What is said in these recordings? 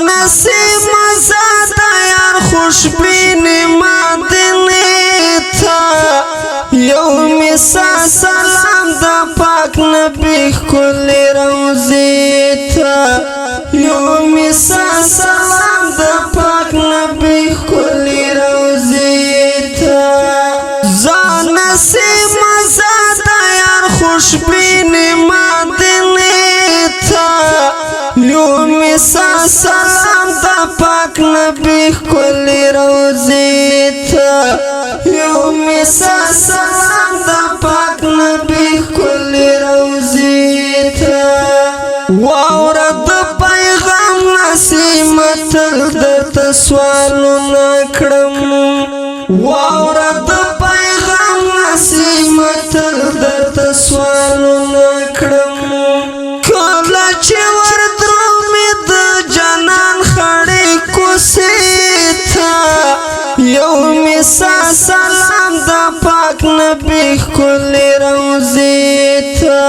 نصیب مزا دا یار خوشبین مدینه تا یو مسا سلام دا پاک نبی کلی روزی تا یو مسا سلام دا پاک نبی کلی روزی تا زان نصیب مزا دا یار خوشبین مدینه تا یو مسا سلام دا پاک نبی کلی روزی تا یو مسا سلام دا پاک نبی کلی روزی تا واورد پیغام نسیمت درت سوالو نکڑم واورد پیغام نسیمت درت سوالو نکڑم کلا چه وردرو می د جنان خڑی کوسی تا یو مسا سلام دا پاک نبی کلی روزی تا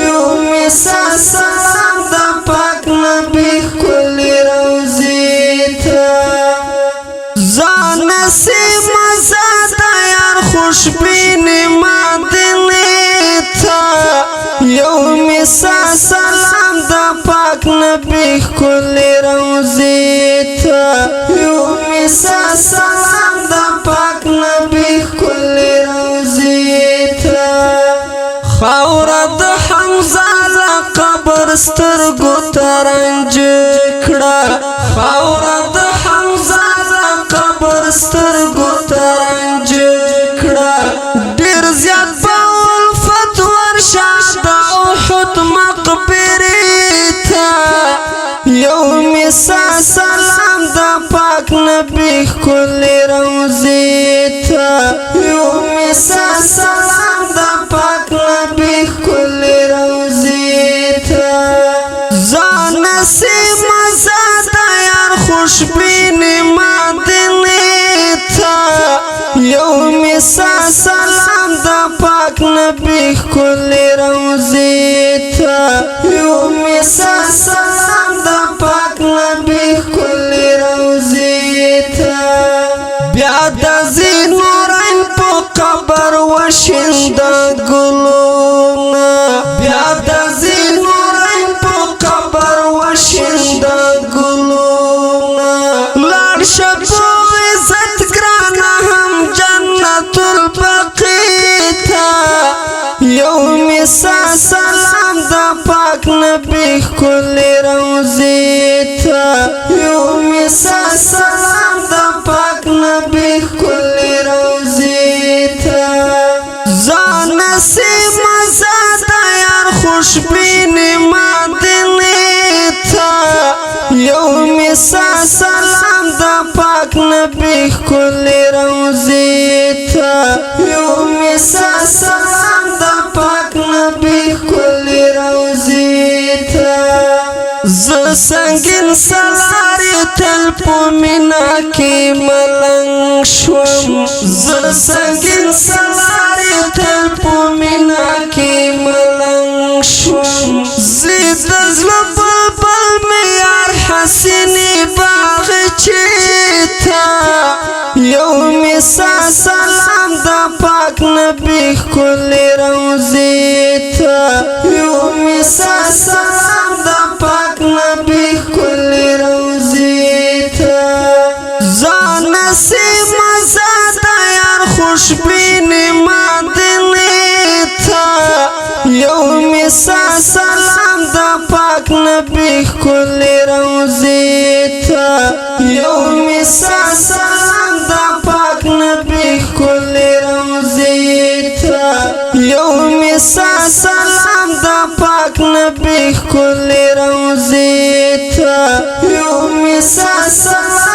یو مسا سلام دا پاک نبی کلی روزی تا زان نصیب مزا دا یار خوشبین مدینه تا یو مسا سلام دا پاک نبی کلی روزی تا یو مسا سلام دا پاک نبی کلی روزی تا خاورا د حمزه قبر سترګو ترنج کړه خاورا د حمزه قبر سترګو ترنج کړه ډیر زیات باول فتور شاه د احد مقبره تا یو مسا سلام دا پاک نبی کلی روزی تا یو مسا سلام دا پاک نبی کلی روزی تا زان نصیب مزا دا یار خوشبین مدینه تا یو مسا سلام دا پاک نبی کلی روزی تا یو مسا سلام دا پاک نبی کلی روزی تا بیا د زینورین په قبر وشند ګلونا بیا د زینورین په قبر وشند ګلونا لاړ شپو عزت ګرانه هم جنت البقیع تا یو مسا سلام دا پاک نبی کلی روزی تا یو مسا سلام دا پاک نبی کلی روزی تا زان نصیب مزا دا یار خوشبین مدینه تا یو مسا سلام دا پاک نبی کلی روزی تا یو مسا سلام دا پاک نبی کلی روزی تا ز سنگین سلاری تل په مینا کې ملنګ شوم ز سنگین سلاری تل په مینا کې ملنګ شوم زید زړه بل مې یار حسینی باغ چیتا یو مسا سلام دا پاک نبی کلی روزی تا یو مسا سلام دا پاک نبی کلی روزی تا زان نصیب مزا دا یار خوشبین مدینه تا یو مسا سلام دا پاک نبی کلی روزی تا یو مسا سلام دا پاک نبی کلی روزی تا یو مسا سلام دا پاک نبی کلی روزی تا یو مسا سلام